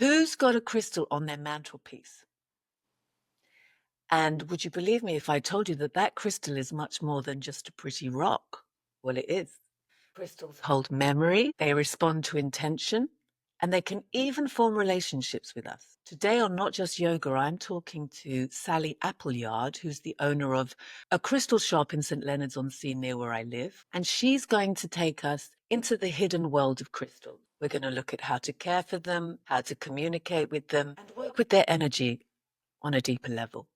Who's got a crystal on their mantelpiece? And would you believe me if I told you that that crystal is much more than just a pretty rock? Well, it is. Crystals hold memory, they respond to intention, and they can even form relationships with us. Today on Not Just Yoga, I'm talking to Sally Appleyard, who's the owner of a crystal shop in St. Leonard's-on-Sea near where I live. And she's going to take us into the hidden world of crystals. We're going to look at how to care for them, how to communicate with them, and work with their energy on a deeper level.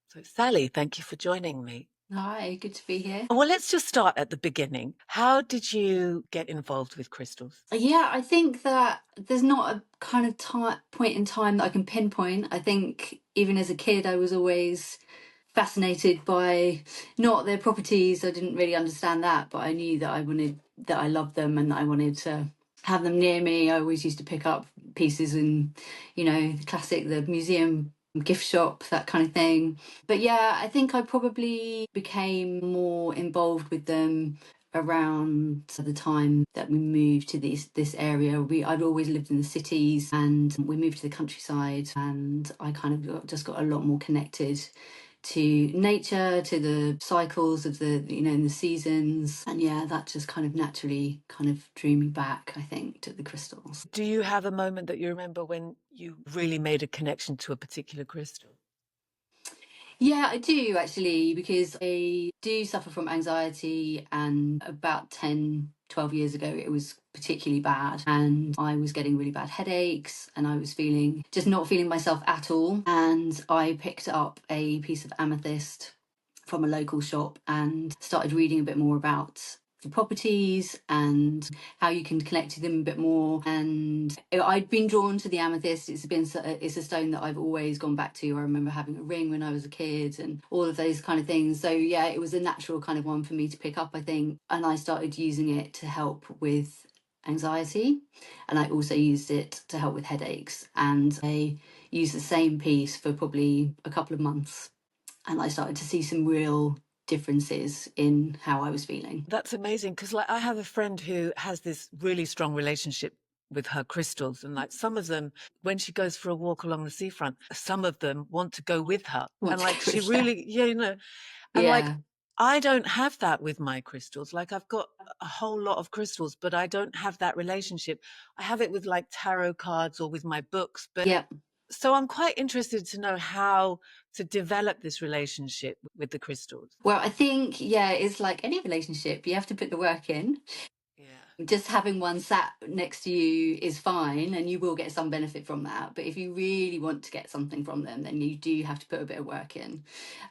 So, Sally, thank you for joining me. Hi, good to be here. Well, let's just start at the beginning. How did you get involved with crystals? Yeah, I think that there's not a kind of point in time that I can pinpoint. I think even as a kid, I was always fascinated by not their properties. I didn't really understand that, but I knew that I loved them and that I wanted to have them near me. I always used to pick up pieces in, the museum gift shop, that kind of thing. But yeah, I think I probably became more involved with them around the time that we moved to this area. I'd always lived in the cities, and we moved to the countryside, and I kind of just got a lot more connected to nature, to the cycles of in the seasons. And yeah, that just kind of naturally kind of drew me back, I think, to the crystals. Do you have a moment that you remember when you really made a connection to a particular crystal? Yeah, I do actually, because I do suffer from anxiety, and about 10, 12 years ago, it was particularly bad. And I was getting really bad headaches, and I was just not feeling myself at all. And I picked up a piece of amethyst from a local shop and started reading a bit more about the properties and how you can connect to them a bit more. And I'd been drawn to the amethyst. It's a stone that I've always gone back to. I remember having a ring when I was a kid and all of those kind of things. So yeah, it was a natural kind of one for me to pick up, I think. And I started using it to help with anxiety, and I also used it to help with headaches. And I used the same piece for probably a couple of months, and I started to see some real differences in how I was feeling. That's amazing because, like, I have a friend who has this really strong relationship with her crystals, and like some of them, when she goes for a walk along the seafront, some of them want to go with her, Want and to like go she with that? really, yeah, and like Yeah. I don't have that with my crystals. Like I've got a whole lot of crystals, but I don't have that relationship. I have it with like tarot cards or with my books, but Yeah. so I'm quite interested to know how to develop this relationship with the crystals. Well, I think, yeah, it's like any relationship, you have to put the work in. Yeah. Just having one sat next to you is fine, and you will get some benefit from that. But if you really want to get something from them, then you do have to put a bit of work in.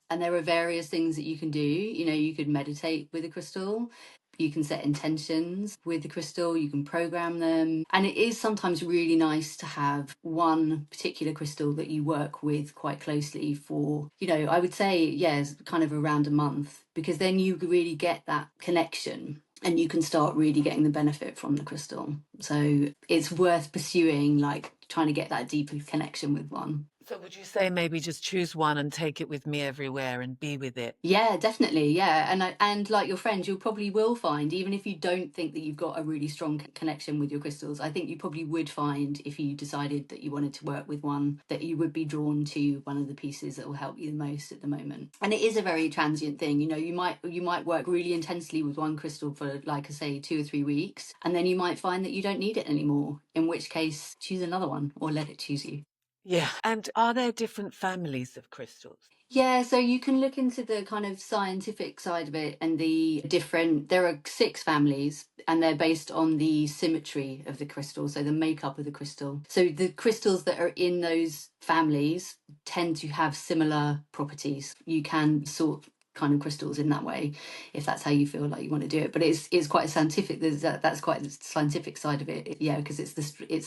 And there are various things that you can do. You could meditate with a crystal. You can set intentions with the crystal, you can program them. And it is sometimes really nice to have one particular crystal that you work with quite closely for, I would say, yes, kind of around a month, because then you really get that connection and you can start really getting the benefit from the crystal. So it's worth pursuing, like trying to get that deeper connection with one. So would you say maybe just choose one and take it with me everywhere and be with it? Yeah, definitely. Yeah. And like your friends, you'll probably will find, even if you don't think that you've got a really strong connection with your crystals, I think you probably would find, if you decided that you wanted to work with one, that you would be drawn to one of the pieces that will help you the most at the moment. And it is a very transient thing. You might work really intensely with one crystal for, like I say, 2 or 3 weeks, and then you might find that you don't need it anymore, in which case choose another one or let it choose you. Yeah. And are there different families of crystals? Yeah, so you can look into the kind of scientific side of it, and there are 6 families, and they're based on the symmetry of the crystal, so the makeup of the crystal. So the crystals that are in those families tend to have similar properties. You can sort kind of crystals in that way if that's how you feel like you want to do it, but it's quite scientific. That's quite the scientific side of it, yeah, because it's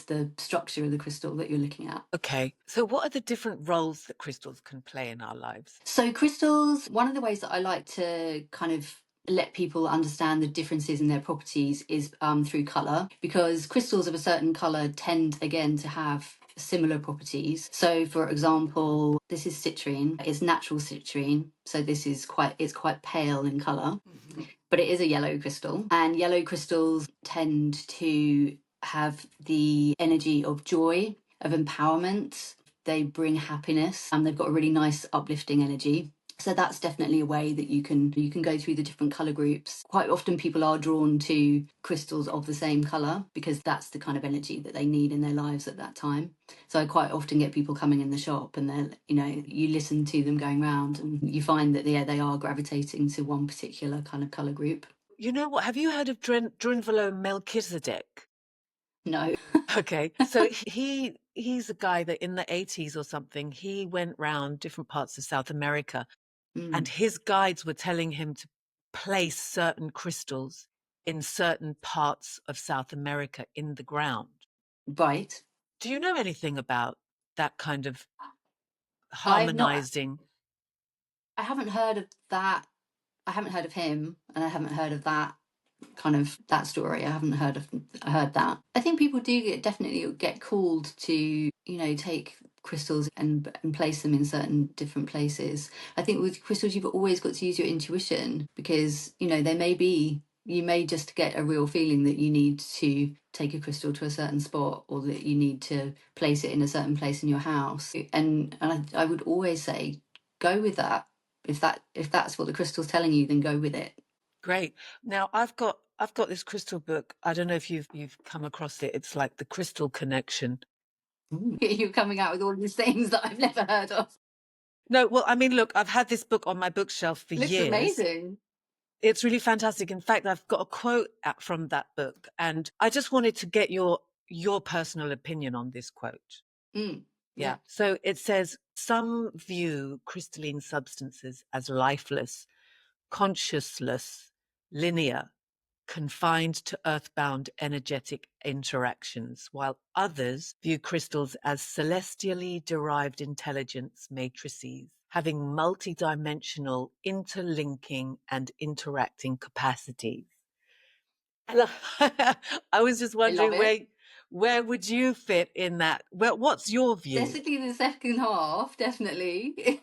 the structure of the crystal that you're looking at. Okay. So what are the different roles that crystals can play in our lives? So crystals, one of the ways that I like to kind of let people understand the differences in their properties is through color, because crystals of a certain color tend again to have similar properties. So for example, this is citrine. It's natural citrine, so it's quite pale in color, but it is a yellow crystal, and yellow crystals tend to have the energy of joy of empowerment. They bring happiness, and they've got a really nice uplifting energy. So that's definitely a way that you can go through the different color groups. Quite often people are drawn to crystals of the same color because that's the kind of energy that they need in their lives at that time. So I quite often get people coming in the shop, and they're, you listen to them going around, and you find that they are gravitating to one particular kind of color group. You know what? Have you heard of Drunvalo Melchizedek? No. Okay, so he's a guy that in the 80s or something, he went round different parts of South America, and his guides were telling him to place certain crystals in certain parts of South America in the ground. Right. Do you know anything about that kind of I've not harmonizing? I haven't heard of that. I haven't heard of him, and I haven't heard of that kind of that story. I haven't heard that. I think people do definitely get called to, take crystals and place them in certain different places. I think with crystals you've always got to use your intuition, because, you may just get a real feeling that you need to take a crystal to a certain spot, or that you need to place it in a certain place in your house. And I would always say, go with that. If that's what the crystal's telling you, then go with it. Great. Now I've got this crystal book. I don't know if you've come across it. It's like the Crystal Connection. You're coming out with all these things that I've never heard of. No, well, I mean, look, I've had this book on my bookshelf for Looks years. amazing. It's really fantastic. In fact, I've got a quote from that book, and I just wanted to get your personal opinion on this quote. Yeah. So it says, some view crystalline substances as lifeless, consciousless, linear, confined to earthbound energetic interactions, while others view crystals as celestially derived intelligence matrices, having multidimensional interlinking and interacting capacities. And I was just I love wondering it. where would you fit in that? Well, what's your view? Definitely the second half, definitely.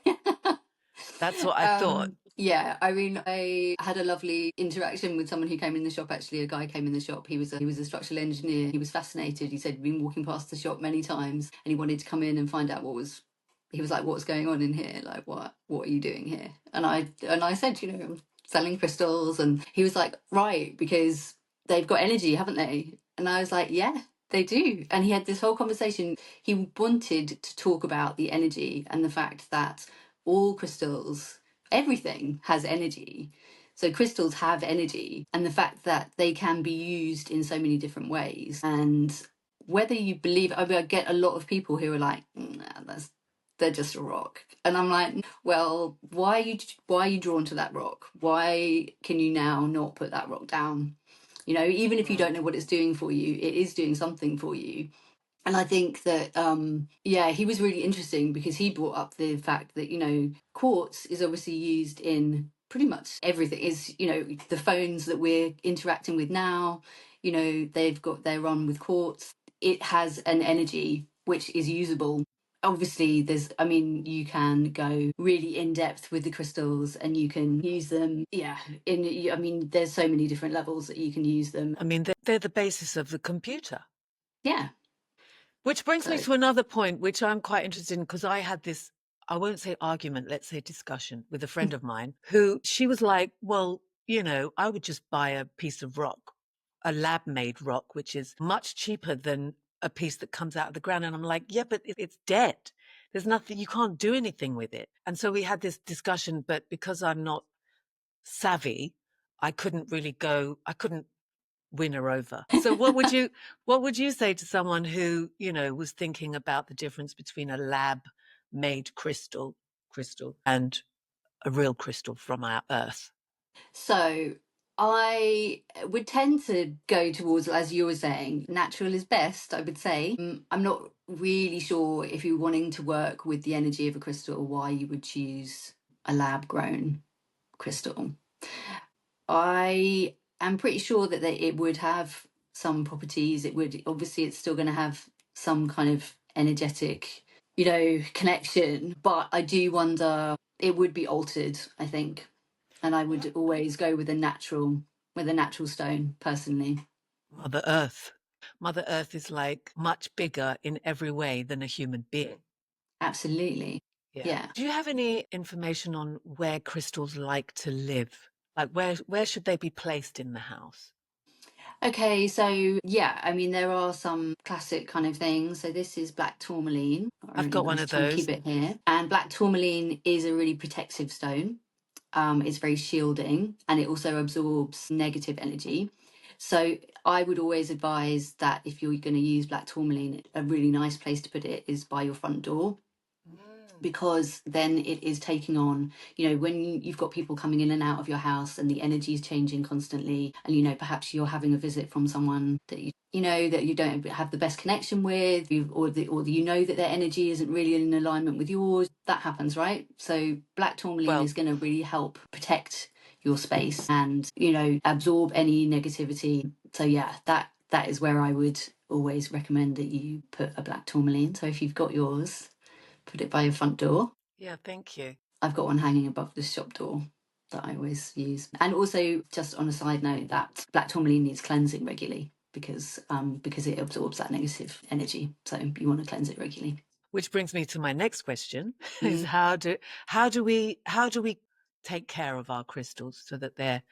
That's what I thought. Yeah, I mean, I had a lovely interaction with someone who came in the shop. Actually, a guy came in the shop. He was a structural engineer. He was fascinated. He said he'd been walking past the shop many times, and he wanted to come in and find out what was. He was like, "What's going on in here? Like, what are you doing here?" And I said, I'm selling crystals, and he was like, "Right, because they've got energy, haven't they?" And I was like, "Yeah." They do. And he had this whole conversation. He wanted to talk about the energy and the fact that all crystals, everything has energy. So crystals have energy, and the fact that they can be used in so many different ways. And whether you believe, I mean, I get a lot of people who are like, nah, they're just a rock. And I'm like, well, why are you drawn to that rock? Why can you now not put that rock down? Even if you don't know what it's doing for you, it is doing something for you. And I think that, he was really interesting because he brought up the fact that, quartz is obviously used in pretty much everything. Is, the phones that we're interacting with now, they're run with quartz. It has an energy which is usable. Obviously, you can go really in depth with the crystals, and you can use them. Yeah. There's so many different levels that you can use them. I mean, they're the basis of the computer. Yeah. Which brings me So, to another point, which I'm quite interested in, because I had this, I won't say argument, let's say discussion with a friend of mine who she was like, well, I would just buy a piece of rock, a lab made rock, which is much cheaper than a piece that comes out of the ground. And I'm like, yeah, but it's dead. There's nothing, you can't do anything with it. And so we had this discussion, but because I'm not savvy, I couldn't win her over. So what would you say to someone who, was thinking about the difference between a lab made crystal and a real crystal from our earth? So I would tend to go towards, as you were saying, natural is best, I would say. I'm not really sure if you're wanting to work with the energy of a crystal, why you would choose a lab grown crystal. I am pretty sure that it would have some properties. Obviously, it's still going to have some kind of energetic, connection, but I do wonder, it would be altered, I think. And I would always go with a natural stone personally. Mother Earth. Mother Earth is like much bigger in every way than a human being. Absolutely. Yeah. Yeah. Do you have any information on where crystals like to live? Like where should they be placed in the house? Okay, so yeah, I mean, there are some classic kind of things. So this is black tourmaline. I've I'm got one just of trying to those. keep it here. And black tourmaline is a really protective stone. It's very shielding, and it also absorbs negative energy. So I would always advise that if you're going to use black tourmaline, a really nice place to put it is by your front door, Mm. because then it is taking on, when you've got people coming in and out of your house and the energy is changing constantly, and perhaps you're having a visit from someone that that you don't have the best connection with, or that their energy isn't really in alignment with yours. That happens, right? So black tourmaline Well, is going to really help protect your space and absorb any negativity. So yeah, that is where I would always recommend that you put a black tourmaline. So if you've got yours, put it by your front door. yeah, thank you. I've got one hanging above the shop door that I always use. And also, just on a side note, that black tourmaline needs cleansing regularly because it absorbs that negative energy. So you want to cleanse it regularly. Which brings me to my next question is Mm. how do we take care of our crystals so that they're,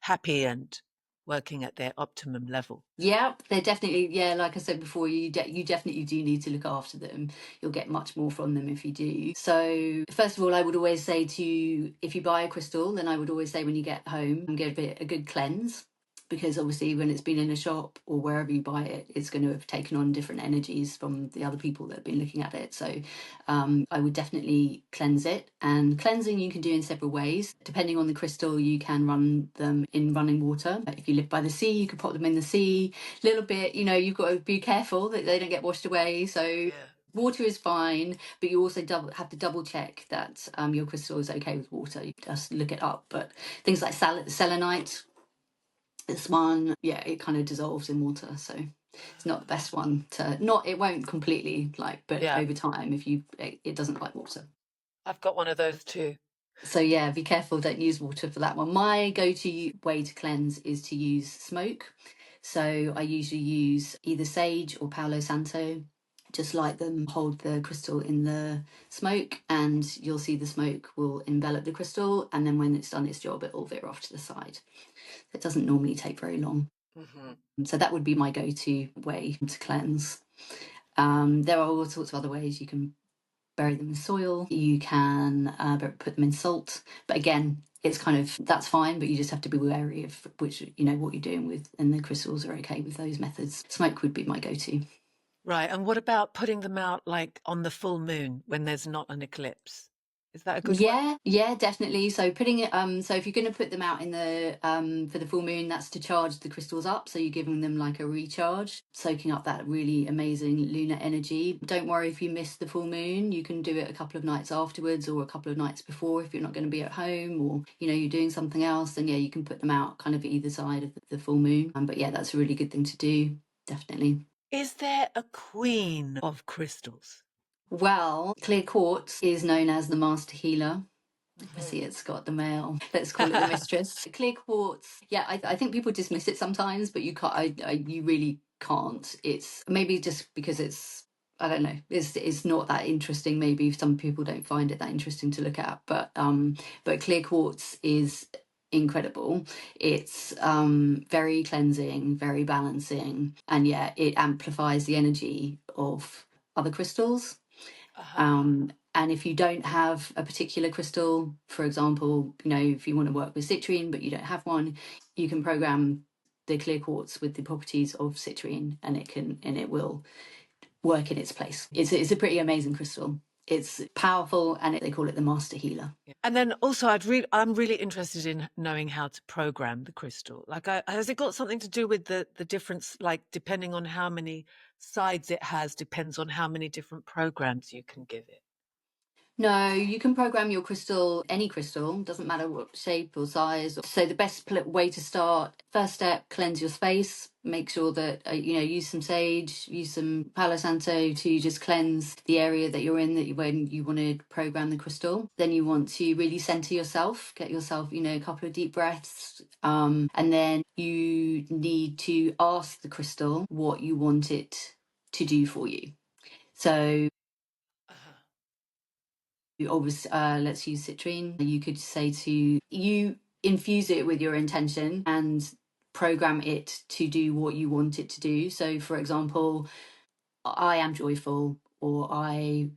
happy and working at their optimum level? Yeah, they're definitely, yeah, like I said before, you definitely do need to look after them. You'll get much more from them if you do. So first of all, I would always say if you buy a crystal, then I would always say when you get home, give it a good cleanse, because obviously when it's been in a shop or wherever you buy it, it's going to have taken on different energies from the other people that have been looking at it. So I would definitely cleanse it. And cleansing you can do in several ways. Depending on the crystal, you can run them in running water. If you live by the sea, you could pop them in the sea. A little bit, you've got to be careful that they don't get washed away. So Yeah. water is fine, but you also have to double check that your crystal is okay with water. You just look it up. But things like selenite, this one, yeah, it kind of dissolves in water, so it's not the best one to not. It won't completely but Yeah, over time, it doesn't like water. I've got one of those too. So yeah, be careful. Don't use water for that one. My go-to way to cleanse is to use smoke. So I usually use either sage or Palo Santo. Just light them, hold the crystal in the smoke, and you'll see the smoke will envelop the crystal. And then when it's done its job, it will veer off to the side. It doesn't normally take very long. So that would be my go-to way to cleanse. There are all sorts of other ways. You can bury them in soil. You can put them in salt. But again, it's that's fine, but you just have to be wary of what you're doing with, and the crystals are okay with those methods. Smoke would be my go-to. Right. And what about putting them out like on the full moon when there's not an eclipse? Is that a good one? Yeah, definitely. So putting it, so if you're going to put them out in the for the full moon, that's to charge the crystals up. So you're giving them like a recharge, soaking up that really amazing lunar energy. Don't worry if you miss the full moon. You can do it a couple of nights afterwards or a couple of nights before if you're not going to be at home, or you're doing something else. Then yeah, you can put them out kind of either side of the full moon. But yeah, that's a really good thing to do. Definitely. Is there a queen of crystals? Well, clear quartz is known as the master healer. I Mhm. see it's got the male. Let's call it the mistress. Clear quartz. Yeah, I think people dismiss it sometimes, but you can't. You really can't. It's maybe just because it's. I don't know. It's not that interesting. Maybe some people don't find it that interesting to look at. But clear quartz is incredible. It's very cleansing, very balancing, and yeah, it amplifies the energy of other crystals. Uh-huh. And if you don't have a particular crystal, for example, if you want to work with citrine but you don't have one, you can program the clear quartz with the properties of citrine, and it will work in its place. It's a pretty amazing crystal. It's powerful, and they call it the master healer. Yeah. And then also, I'm really interested in knowing how to program the crystal. Like, has it got something to do with the difference? Like, depending on how many sides it has, depends on how many different programs you can give it. No, you can program your crystal, any crystal, doesn't matter what shape or size. So the best way to start, first step, cleanse your space. Make sure that, use some sage, use some Palo Santo to just cleanse the area that you're in when you want to program the crystal. Then you want to really center yourself, get yourself, a couple of deep breaths. And then you need to ask the crystal what you want it to do for you. So obviously, let's use citrine. You could say you infuse it with your intention and program it to do what you want it to do. So, for example, I am joyful, or I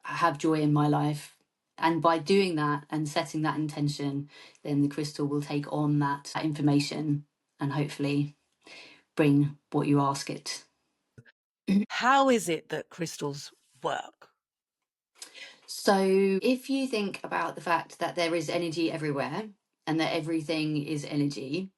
have joy in my life. And by doing that and setting that intention, then the crystal will take on that information and hopefully bring what you ask it. How is it that crystals work? So, if you think about the fact that there is energy everywhere and that everything is energy,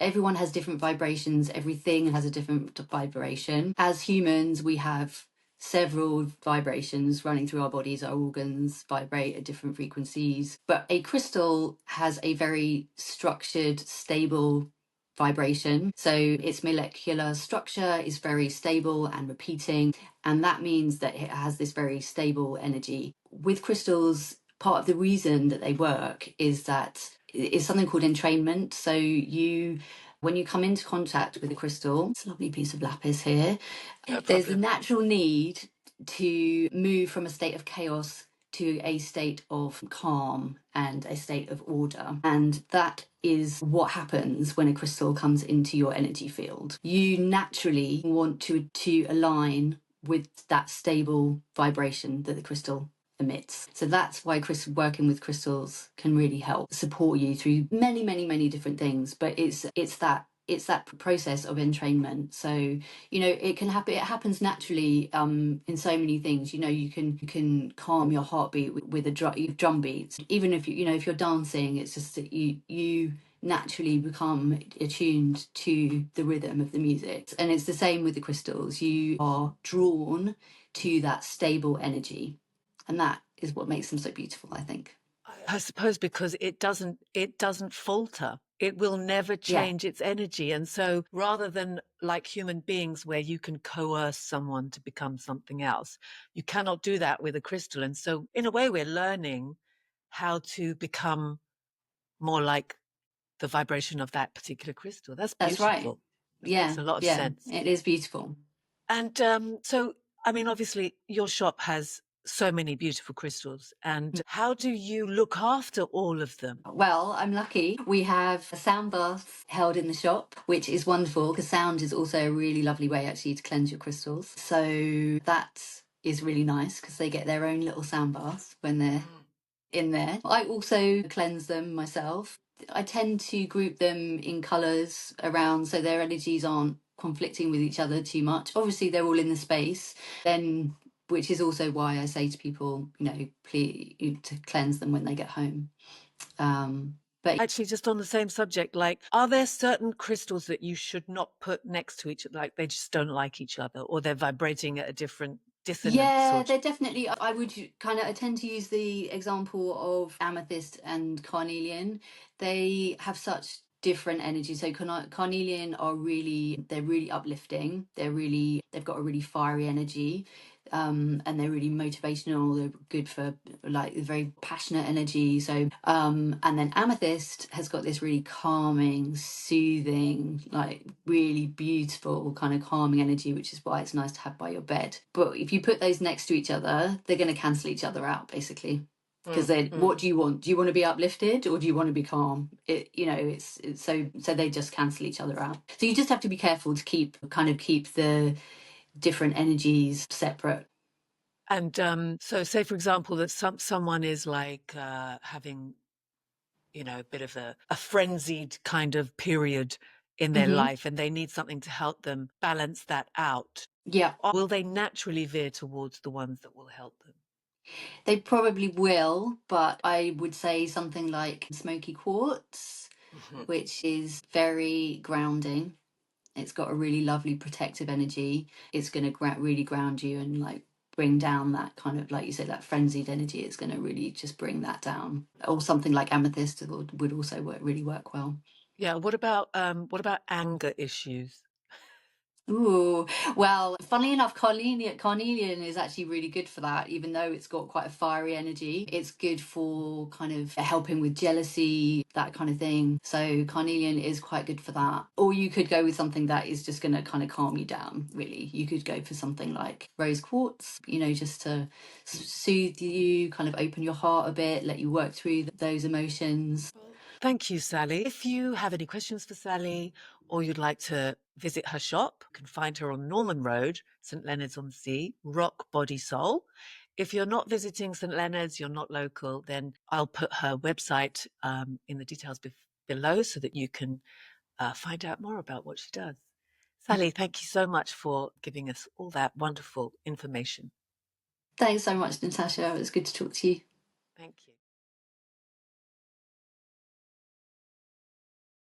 everyone has different vibrations, everything has a different vibration. As humans, we have several vibrations running through our bodies, our organs vibrate at different frequencies. But a crystal has a very structured, stable vibration. So its molecular structure is very stable and repeating, and that means that it has this very stable energy. With crystals, part of the reason that they work is that it's something called entrainment. So when you come into contact with a crystal, it's a lovely piece of lapis here, No there's a problem. natural need to move from a state of chaos to a state of calm and a state of order. And that is what happens when a crystal comes into your energy field. You naturally want to align with that stable vibration that the crystal emits. So that's why working with crystals can really help support you through many, many, many different things. But it's that process of entrainment. So it can happen. It happens naturally in so many things. You can calm your heartbeat with a drum beats. Even if if you're dancing, it's just that you naturally become attuned to the rhythm of the music. And it's the same with the crystals. You are drawn to that stable energy, and that is what makes them so beautiful, I think. I suppose because it doesn't falter. It will never Yeah, change its energy. And so rather than like human beings where you can coerce someone to become something else, you cannot do that with a crystal. And so in a way, we're learning how to become more like the vibration of that particular crystal. That's that's right. beautiful. That makes Yeah, a lot of yeah, sense. it is beautiful. And so, I mean, obviously, your shop has so many beautiful crystals. And how do you look after all of them? Well, I'm lucky. We have a sound bath held in the shop, which is wonderful because sound is also a really lovely way actually to cleanse your crystals. So that is really nice because they get their own little sound bath when they're in there. I also cleanse them myself. I tend to group them in colours around so their energies aren't conflicting with each other too much. Obviously, they're all in the space, then, which is also why I say to people, please to cleanse them when they get home. But Actually, just on the same subject, like, are there certain crystals that you should not put next to each other? Like, they just don't like each other, or they're vibrating at a different dissonance, yeah, or they're definitely. I would I tend to use the example of amethyst and carnelian. They have such different energy. So carnelian they're really uplifting. They've got a really fiery energy. And they're really motivational. They're good for like very passionate energy. So, and then amethyst has got this really calming, soothing, like really beautiful kind of calming energy, which is why it's nice to have by your bed. But if you put those next to each other, they're going to cancel each other out basically. Because then, what do you want? Do you want to be uplifted or do you want to be calm? It's so they just cancel each other out. So you just have to be careful to keep the different energies separate. And so, say for example that someone is like having, a bit of a frenzied kind of period in their Hmm. life, and they need something to help them balance that out. Yeah, Or will they naturally veer towards the ones that will help them? they probably will, but I would say something like smoky quartz, Mhm. which is very grounding. It's got a really lovely protective energy. It's going to really ground you and like bring down that kind of, like you said, that frenzied energy. It's going to really just bring that down. Or something like amethyst would also really work well. Yeah. What about anger issues? Ooh, well, funnily enough, carnelian is actually really good for that, even though it's got quite a fiery energy. It's good for kind of helping with jealousy, that kind of thing. So carnelian is quite good for that. Or you could go with something that is just going to kind of calm you down, really. You could go for something like rose quartz, just to soothe you, kind of open your heart a bit, let you work through those emotions. Thank you, Sally. If you have any questions for Sally or you'd like to visit her shop, you can find her on Norman Road, St. Leonard's-on-Sea, Rock Body Soul. If you're not visiting St. Leonard's, you're not local, then I'll put her website in the details below so that you can find out more about what she does. Sally, thank you so much for giving us all that wonderful information. Thanks so much, Natasha. It was good to talk to you. Thank you.